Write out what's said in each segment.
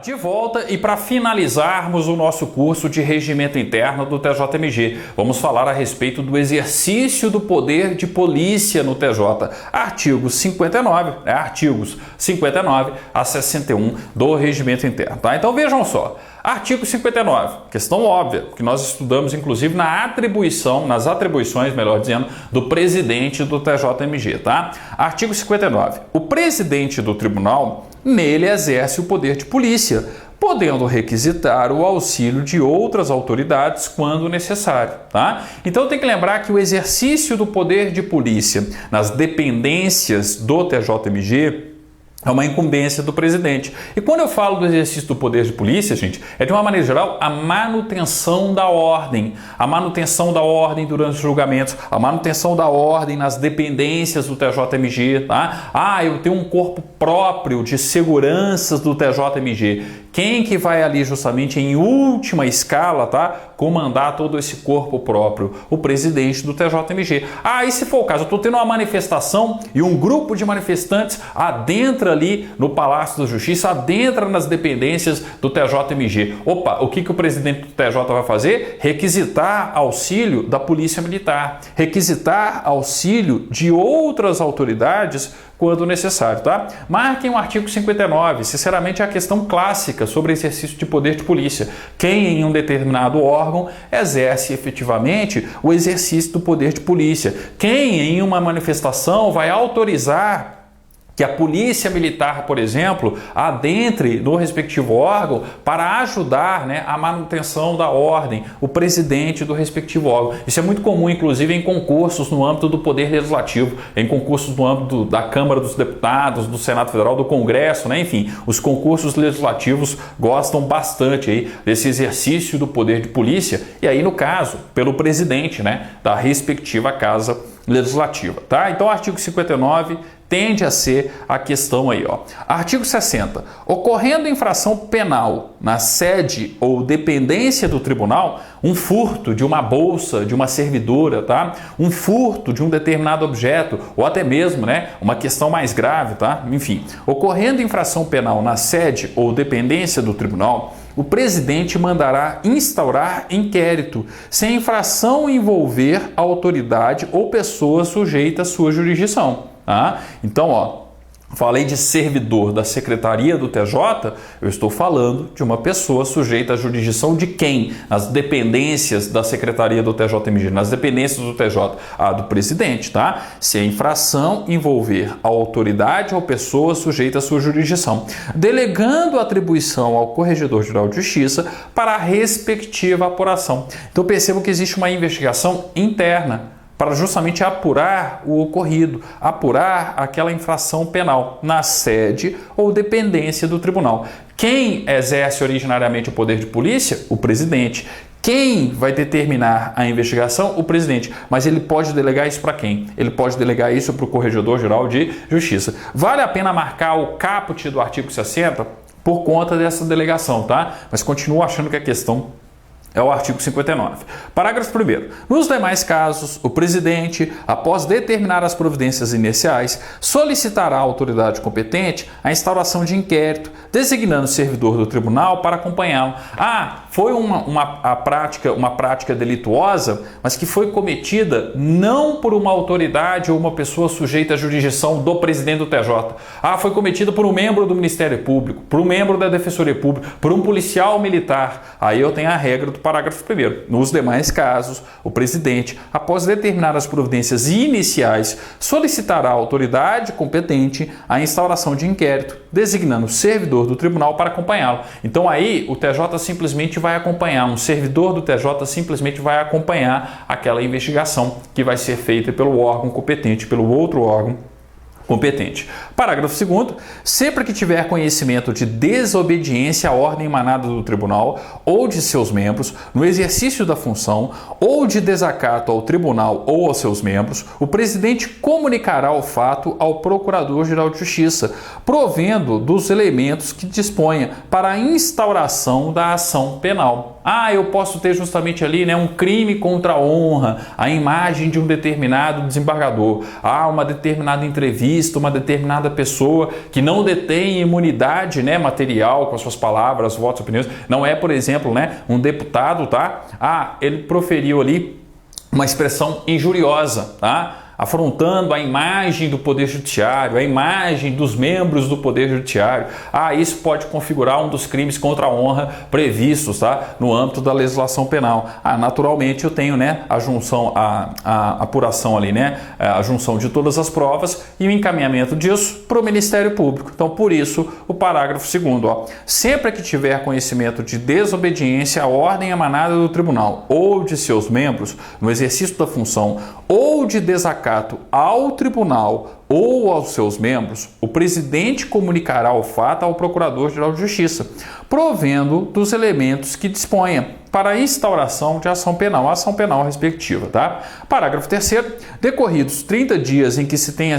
De volta, e para finalizarmos o nosso curso de regimento interno do TJMG, vamos falar a respeito do exercício do poder de polícia no TJ, artigos 59, artigos 59 a 61 do regimento interno, tá? Então vejam só, artigo 59, questão óbvia, que nós estudamos inclusive nas atribuições, melhor dizendo, do presidente do TJMG, tá? Artigo 59, o presidente do tribunal, nele exerce o poder de polícia, podendo requisitar o auxílio de outras autoridades quando necessário, tá? Então tem que lembrar que o exercício do poder de polícia nas dependências do TJMG é uma incumbência do presidente. E quando eu falo do exercício do poder de polícia, gente, é de uma maneira geral a manutenção da ordem. A manutenção da ordem durante os julgamentos, a manutenção da ordem nas dependências do TJMG, tá? Eu tenho um corpo próprio de seguranças do TJMG. Quem que vai ali justamente em última escala, tá? Comandar todo esse corpo próprio? O presidente do TJMG. E se for o caso, eu estou tendo uma manifestação e um grupo de manifestantes adentra ali no Palácio da Justiça, adentra nas dependências do TJMG. O que o presidente do TJ vai fazer? Requisitar auxílio da Polícia Militar, requisitar auxílio de outras autoridades quando necessário, tá? Marquem o artigo 59, sinceramente é a questão clássica sobre exercício de poder de polícia. Quem em um determinado órgão exerce efetivamente o exercício do poder de polícia? Quem em uma manifestação vai autorizar que a polícia militar, por exemplo, adentre no respectivo órgão para ajudar, a manutenção da ordem, o presidente do respectivo órgão. Isso é muito comum, inclusive, em concursos no âmbito do Poder Legislativo, em concursos no âmbito da Câmara dos Deputados, do Senado Federal, do Congresso, enfim, os concursos legislativos gostam bastante aí desse exercício do poder de polícia, e aí, no caso, pelo presidente, da respectiva Casa Legislativa, tá? Então, o artigo 59 tende a ser a questão aí, ó. Artigo 60. Ocorrendo infração penal na sede ou dependência do tribunal, um furto de uma bolsa de uma servidora, tá? Um furto de um determinado objeto, ou até mesmo, uma questão mais grave, tá? Enfim, ocorrendo infração penal na sede ou dependência do tribunal, o presidente mandará instaurar inquérito se a infração envolver a autoridade ou pessoa sujeita à sua jurisdição. Então, falei de servidor da Secretaria do TJ, eu estou falando de uma pessoa sujeita à jurisdição de quem? Nas dependências da Secretaria do TJMG, nas dependências do TJ, do presidente, tá? Se a infração envolver a autoridade ou pessoa sujeita à sua jurisdição, delegando a atribuição ao Corregedor-Geral de Justiça para a respectiva apuração. Então percebam que existe uma investigação interna para justamente apurar o ocorrido, apurar aquela infração penal na sede ou dependência do tribunal. Quem exerce originariamente o poder de polícia? O presidente. Quem vai determinar a investigação? O presidente. Mas ele pode delegar isso para quem? Ele pode delegar isso para o Corregedor-Geral de Justiça. Vale a pena marcar o caput do artigo 60 por conta dessa delegação, tá? Mas continuo achando que a questão é o artigo 59. Parágrafo 1º. Nos demais casos, o presidente, após determinar as providências iniciais, solicitará à autoridade competente a instauração de inquérito, designando o servidor do tribunal para acompanhá-lo. Foi uma prática delituosa, mas que foi cometida não por uma autoridade ou uma pessoa sujeita à jurisdição do presidente do TJ. Foi cometida por um membro do Ministério Público, por um membro da Defensoria Pública, por um policial militar. Aí eu tenho a regra do parágrafo 1º. Nos demais casos, o presidente, após determinar as providências iniciais, solicitará à autoridade competente a instauração de inquérito, designando o servidor do tribunal para acompanhá-lo. Então aí o TJ simplesmente vai acompanhar, um servidor do TJ simplesmente vai acompanhar aquela investigação que vai ser feita pelo órgão competente, pelo outro órgão competente. Parágrafo 2º. Sempre que tiver conhecimento de desobediência à ordem emanada do tribunal ou de seus membros no exercício da função ou de desacato ao tribunal ou aos seus membros, o presidente comunicará o fato ao Procurador-Geral de Justiça, provendo dos elementos que disponha para a instauração da ação penal. Eu posso ter justamente ali, um crime contra a honra, a imagem de um determinado desembargador, uma determinada entrevista, uma determinada pessoa que não detém imunidade, material com as suas palavras, votos, opiniões. Não é, por exemplo, um deputado, ele proferiu ali uma expressão injuriosa, afrontando a imagem do Poder Judiciário, a imagem dos membros do Poder Judiciário. Isso pode configurar um dos crimes contra a honra previstos, no âmbito da legislação penal. Naturalmente eu tenho, a junção, a apuração ali, a junção de todas as provas e o encaminhamento disso para o Ministério Público. Então, por isso, o parágrafo 2º, sempre que tiver conhecimento de desobediência à ordem emanada do tribunal ou de seus membros no exercício da função ou de desacato ao tribunal ou aos seus membros, o presidente comunicará o fato ao Procurador-Geral de Justiça, provendo dos elementos que disponha para a instauração de ação penal respectiva, Parágrafo 3º. Decorridos 30 dias em que se tenha...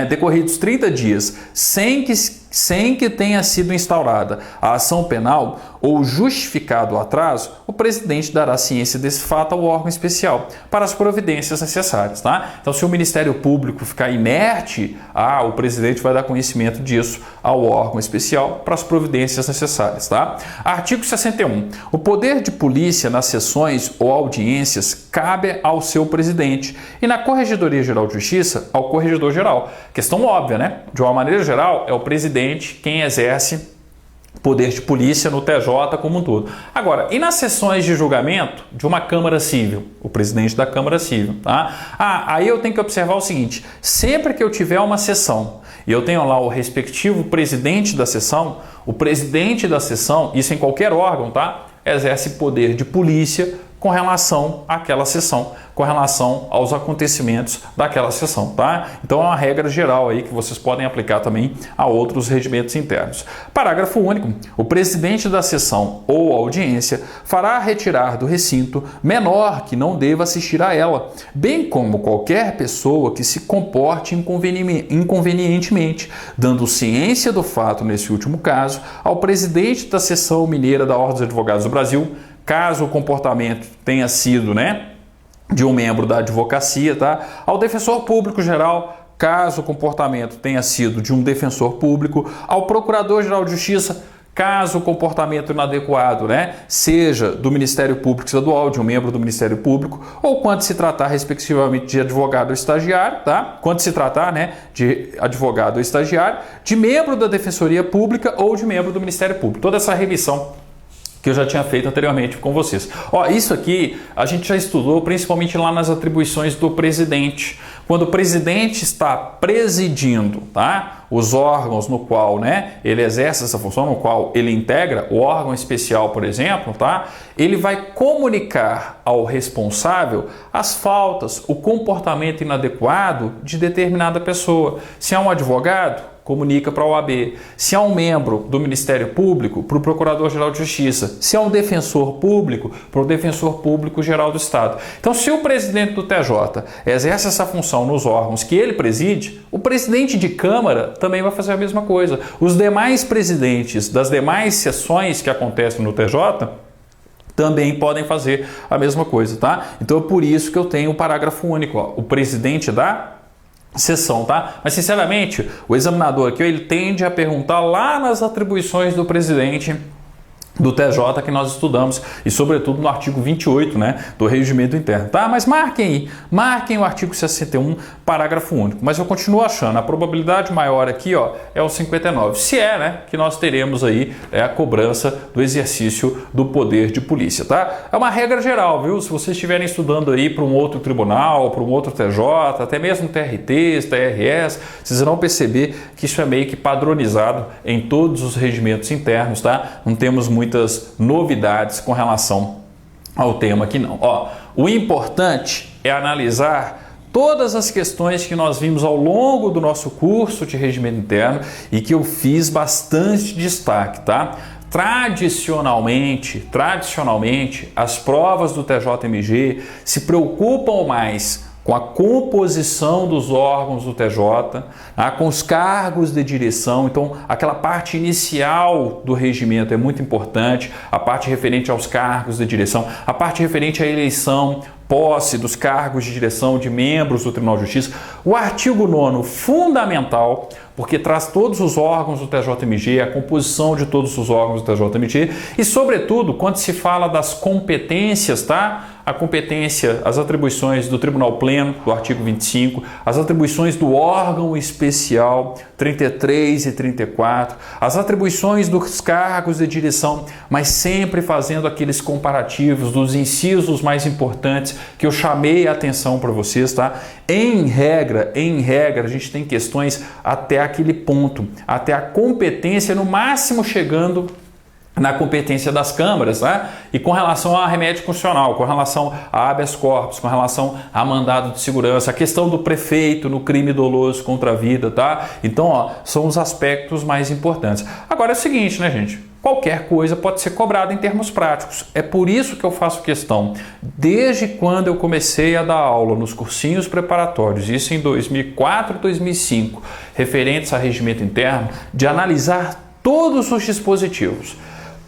Decorridos 30 dias sem que tenha sido instaurada a ação penal ou justificado o atraso, o presidente dará ciência desse fato ao órgão especial para as providências necessárias, Então, se o Ministério Público ficar inerte, o presidente vai dar conhecimento disso ao órgão especial para as providências necessárias, Artigo 61. O poder de polícia nas sessões ou audiências cabe ao seu presidente e na Corregedoria Geral de Justiça ao Corregedor-Geral. Questão óbvia, De uma maneira geral, é o presidente quem exerce poder de polícia no TJ como um todo. Agora, e nas sessões de julgamento de uma Câmara Civil? O presidente da Câmara Civil, aí eu tenho que observar o seguinte: sempre que eu tiver uma sessão e eu tenho lá o respectivo presidente da sessão, o presidente da sessão, isso em qualquer órgão, exerce poder de polícia com relação àquela sessão, com relação aos acontecimentos daquela sessão, Então é uma regra geral aí que vocês podem aplicar também a outros regimentos internos. Parágrafo único. O presidente da sessão ou audiência fará retirar do recinto menor que não deva assistir a ela, bem como qualquer pessoa que se comporte inconvenientemente, dando ciência do fato, nesse último caso, ao presidente da seção mineira da Ordem dos Advogados do Brasil, caso o comportamento tenha sido, de um membro da advocacia, ao defensor público geral, caso o comportamento tenha sido de um defensor público, ao Procurador-Geral de Justiça, caso o comportamento inadequado, seja do Ministério Público Estadual, de um membro do Ministério Público, ou quando se tratar, respectivamente, de advogado ou estagiário, Quando se tratar, de advogado ou estagiário, de membro da Defensoria Pública ou de membro do Ministério Público. Toda essa remissão que eu já tinha feito anteriormente com vocês. Isso aqui a gente já estudou principalmente lá nas atribuições do presidente. Quando o presidente está presidindo, os órgãos no qual, ele exerce essa função, no qual ele integra, o órgão especial, por exemplo, ele vai comunicar ao responsável as faltas, o comportamento inadequado de determinada pessoa. Se é um advogado, comunica para a OAB. Se é um membro do Ministério Público, para o Procurador-Geral de Justiça. Se é um defensor público, para o Defensor Público Geral do Estado. Então, se o presidente do TJ exerce essa função nos órgãos que ele preside, o presidente de Câmara também vai fazer a mesma coisa. Os demais presidentes das demais sessões que acontecem no TJ também podem fazer a mesma coisa, Então, é por isso que eu tenho o parágrafo único, o presidente da sessão, Mas, sinceramente, o examinador aqui, ele tende a perguntar lá nas atribuições do presidente do TJ que nós estudamos e, sobretudo, no artigo 28, do regimento interno, Mas marquem o artigo 61, parágrafo único. Mas eu continuo achando, a probabilidade maior aqui, é o 59. Se é, que nós teremos aí a cobrança do exercício do poder de polícia, É uma regra geral, viu? Se vocês estiverem estudando aí para um outro tribunal, para um outro TJ, até mesmo TRTs, TRS, vocês vão perceber que isso é meio que padronizado em todos os regimentos internos, Não temos muitas novidades com relação ao tema aqui não. O importante é analisar todas as questões que nós vimos ao longo do nosso curso de regimento interno e que eu fiz bastante destaque, tá? Tradicionalmente, as provas do TJMG se preocupam mais com a composição dos órgãos do TJ, com os cargos de direção. Então, aquela parte inicial do regimento é muito importante, a parte referente aos cargos de direção, a parte referente à eleição, posse dos cargos de direção de membros do Tribunal de Justiça. O artigo 9º, fundamental, porque traz todos os órgãos do TJMG, a composição de todos os órgãos do TJMG e, sobretudo, quando se fala das competências, tá? A competência, as atribuições do Tribunal Pleno, do artigo 25, as atribuições do órgão especial, 33 e 34, as atribuições dos cargos de direção, mas sempre fazendo aqueles comparativos dos incisos mais importantes que eu chamei a atenção para vocês, tá? Em regra, a gente tem questões até aquele ponto, até a competência, no máximo chegando na competência das câmaras, né? E com relação a remédio constitucional, com relação a habeas corpus, com relação a mandado de segurança, a questão do prefeito no crime doloso contra a vida, tá? Então, ó, são os aspectos mais importantes. Agora é o seguinte, né, gente? Qualquer coisa pode ser cobrada em termos práticos. É por isso que eu faço questão, desde quando eu comecei a dar aula nos cursinhos preparatórios, isso em 2004 e 2005, referentes a regimento interno, de analisar todos os dispositivos,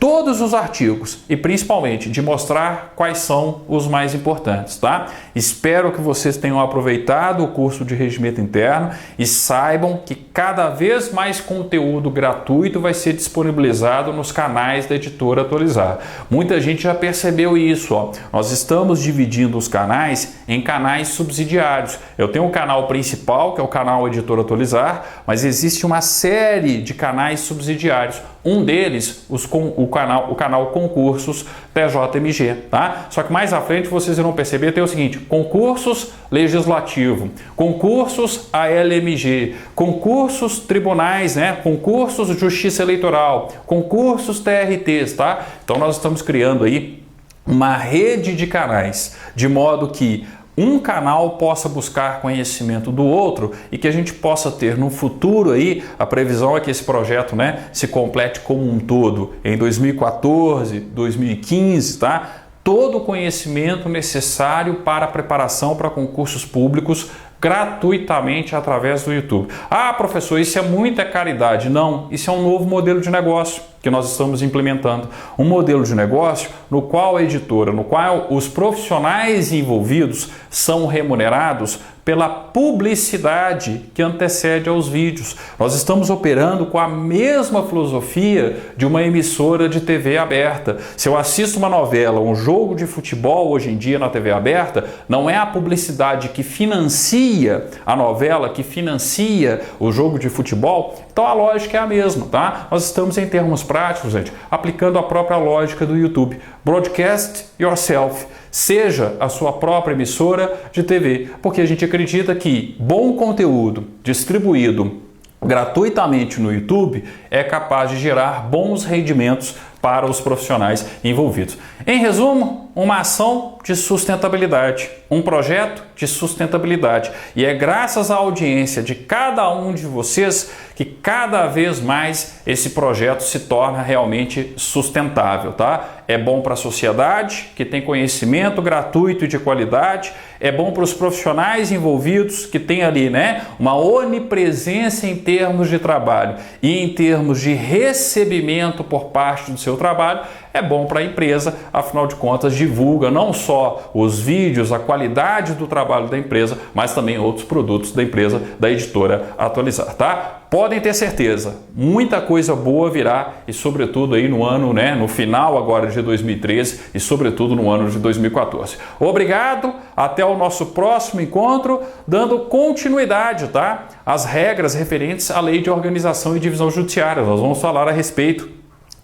todos os artigos e principalmente de mostrar quais são os mais importantes, tá? Espero que vocês tenham aproveitado o curso de regimento interno e saibam que cada vez mais conteúdo gratuito vai ser disponibilizado nos canais da Editora Atualizar. Muita gente já percebeu isso, ó. Nós estamos dividindo os canais em canais subsidiários. Eu tenho um canal principal, que é o canal Editora Atualizar, mas existe uma série de canais subsidiários. Um deles, o canal Concursos TJMG, tá? Só que mais à frente vocês irão perceber, tem o seguinte: concursos legislativo, concursos ALMG, concursos tribunais, né? Concursos justiça eleitoral, concursos TRTs, tá? Então nós estamos criando aí uma rede de canais, de modo que um canal possa buscar conhecimento do outro e que a gente possa ter no futuro aí, a previsão é que esse projeto, né, se complete como um todo em 2014, 2015, tá? Todo o conhecimento necessário para a preparação para concursos públicos gratuitamente através do YouTube. Ah, professor, isso é muita caridade. Não, isso é um novo modelo de negócio que nós estamos implementando. Um modelo de negócio no qual a editora, no qual os profissionais envolvidos são remunerados pela publicidade que antecede aos vídeos. Nós estamos operando com a mesma filosofia de uma emissora de TV aberta. Se eu assisto uma novela, um jogo de futebol hoje em dia na TV aberta, não é a publicidade que financia a novela, que financia o jogo de futebol, então a lógica é a mesma, tá? Nós estamos em termos práticos, gente, aplicando a própria lógica do YouTube. Broadcast yourself. Seja a sua própria emissora de TV, porque a gente acredita que bom conteúdo distribuído gratuitamente no YouTube é capaz de gerar bons rendimentos para os profissionais envolvidos. Em resumo, uma ação de sustentabilidade, um projeto de sustentabilidade. E é graças à audiência de cada um de vocês que cada vez mais esse projeto se torna realmente sustentável, tá? É bom para a sociedade, que tem conhecimento gratuito e de qualidade, é bom para os profissionais envolvidos, que tem ali, né, uma onipresença em termos de trabalho e em termos de recebimento por parte do seu trabalho, é bom para a empresa, afinal de contas divulga não só os vídeos, a qualidade do trabalho da empresa, mas também outros produtos da empresa, da Editora Atualizar, tá? Podem ter certeza, muita coisa boa virá e sobretudo aí no ano, né, no final agora de 2013 e sobretudo no ano de 2014. Obrigado, até o nosso próximo encontro, dando continuidade, tá, às regras referentes à Lei de Organização e Divisão Judiciária. Nós vamos falar a respeito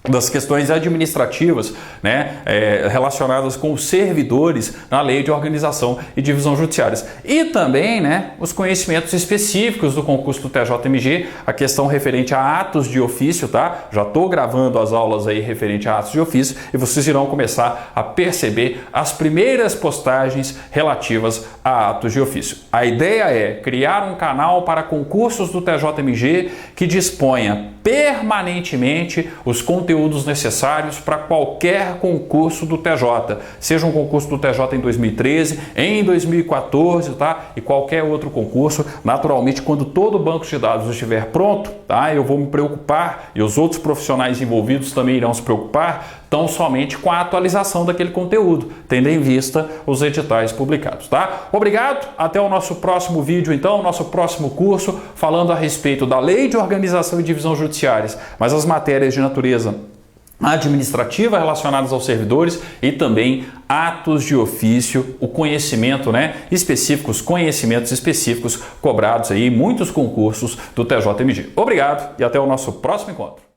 das questões administrativas, né, relacionadas com os servidores na Lei de Organização e Divisão Judiciárias. E também, né, os conhecimentos específicos do concurso do TJMG, a questão referente a atos de ofício, tá? Já estou gravando as aulas aí referente a atos de ofício e vocês irão começar a perceber as primeiras postagens relativas a atos de ofício. A ideia é criar um canal para concursos do TJMG que disponha permanentemente os conteúdos necessários para qualquer concurso do TJ, seja um concurso do TJ em 2013, em 2014, tá? E qualquer outro concurso. Naturalmente, quando todo o banco de dados estiver pronto, tá? Eu vou me preocupar e os outros profissionais envolvidos também irão se preocupar tão somente com a atualização daquele conteúdo, tendo em vista os editais publicados, tá? Obrigado, até o nosso próximo vídeo então, nosso próximo curso, falando a respeito da Lei de Organização e Divisão Judiciárias, mas as matérias de natureza administrativa relacionadas aos servidores e também atos de ofício, o conhecimento, né, específicos, conhecimentos específicos cobrados aí em muitos concursos do TJMG. Obrigado e até o nosso próximo encontro.